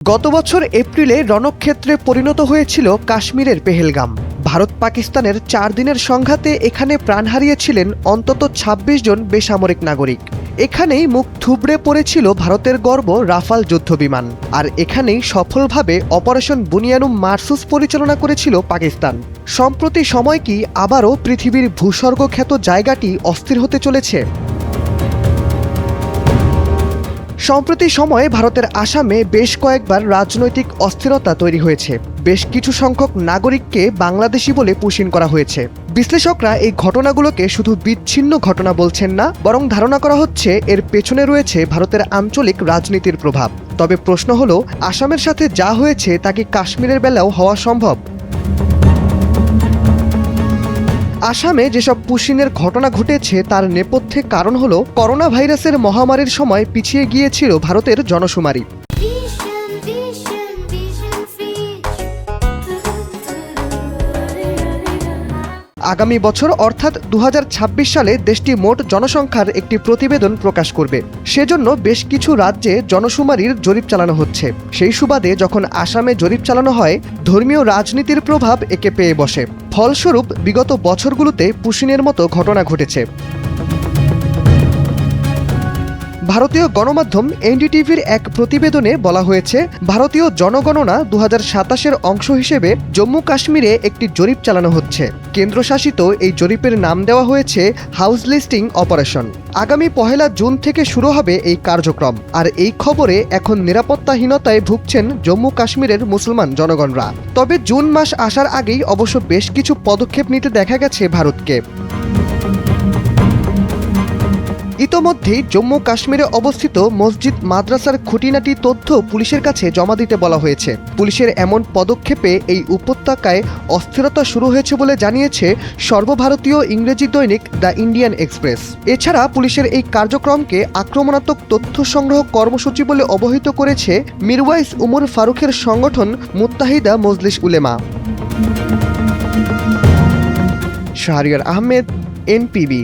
গত বছর এপ্রিলে রণক্ষেত্রে পরিণত হয়েছিল কাশ্মীরের পেহেলগাম। ভারত পাকিস্তানের 4 দিনের সংঘাতে এখানে প্রাণ হারিয়েছিলেন অন্তত ২৬ জন বেসামরিক নাগরিক। এখানেই মুখ থুবড়ে পড়েছিল ভারতের গর্ব রাফাল যুদ্ধবিমান, আর এখানেই সফলভাবে অপারেশন বুনিয়ানুম মারসুস পরিচালনা করেছিল পাকিস্তান। সম্প্রতি সময় কি আবারও পৃথিবীর ভূস্বর্গখ্যাত জায়গাটি অস্থির হতে চলেছে? সম্প্রতি সময়ে ভারতের আসামে বেশ কয়েকবার রাজনৈতিক অস্থিরতা তৈরি হয়েছে। বেশ কিছু সংখ্যক নাগরিককে বাংলাদেশি বলে পুষিন করা হয়েছে। বিশ্লেষকরা এই ঘটনাগুলোকে শুধু বিচ্ছিন্ন ঘটনা বলছেন না, বরং ধারণা করা হচ্ছে এর পেছনে রয়েছে ভারতের আঞ্চলিক রাজনীতির প্রভাব। তবে প্রশ্ন হলো, আসামের সাথে যা হয়েছে তা কি কাশ্মীরের বেলাও হওয়া সম্ভব? আসামে যেসব পুশিনের ঘটনা ঘটেছে তার নেপথ্যে কারণ হলো করোনা ভাইরাসের মহামারীর সময় পিছিয়ে গিয়েছিল ভারতের জনশুমারি। আগামী বছর অর্থাৎ ২০২৬ সালে দেশটি মোট জনসংখ্যার একটি প্রতিবেদন প্রকাশ করবে। সেজন্য বেশ কিছু রাজ্যে জনশুমারির জরিপ চালানো হচ্ছে। সেই সুবাদে যখন আসামে জরিপ চালানো হয়, ধর্মীয় রাজনীতির প্রভাব একে পেয়ে বসে। ফলস্বরূপ বিগত বছরগুলোতে পুশিনের মতো ঘটনা ঘটেছে। ভারতীয় গণমাধ্যম এনডিটিভির এক প্রতিবেদনে বলা হয়েছে, ভারতীয় জনগণনা ২০২৭-এর অংশ হিসেবে জম্মু কাশ্মীরে একটি জরিপ চালানো হচ্ছে। কেন্দ্রশাসিত এই জরিপের নাম দেওয়া হয়েছে হাউস লিস্টিং অপারেশন। আগামী ১ জুন থেকে শুরু হবে এই কার্যক্রম। আর এই খবরে এখন নিরাপত্তাহীনতায় ভুগছেন জম্মু কাশ্মীরের মুসলমান জনগণরা। তবে জুন মাস আসার আগেই অবশ্য বেশ কিছু পদক্ষেপ নিতে দেখা গেছে ভারতকে। ইতোমধ্যেই জম্মু কাশ্মীরে অবস্থিত মসজিদ মাদ্রাসার খুঁটিনাটি তথ্য পুলিশের কাছে জমা দিতে বলা হয়েছে। পুলিশের এমন পদক্ষেপে এই উপত্যকায় অস্থিরতা শুরু হয়েছে বলে জানিয়েছে সর্বভারতীয় ইংরেজি দৈনিক দ্য ইন্ডিয়ান এক্সপ্রেস। এছাড়া পুলিশের এই কার্যক্রমকে আক্রমণাত্মক তথ্য সংগ্রহ কর্মসূচি বলে অবহিত করেছে মিরওয়াইস উমর ফারুকের সংগঠন মুত্তাহিদা মজলিস উলেমা। শাহরিয়ার আহমেদ, এনপিবি।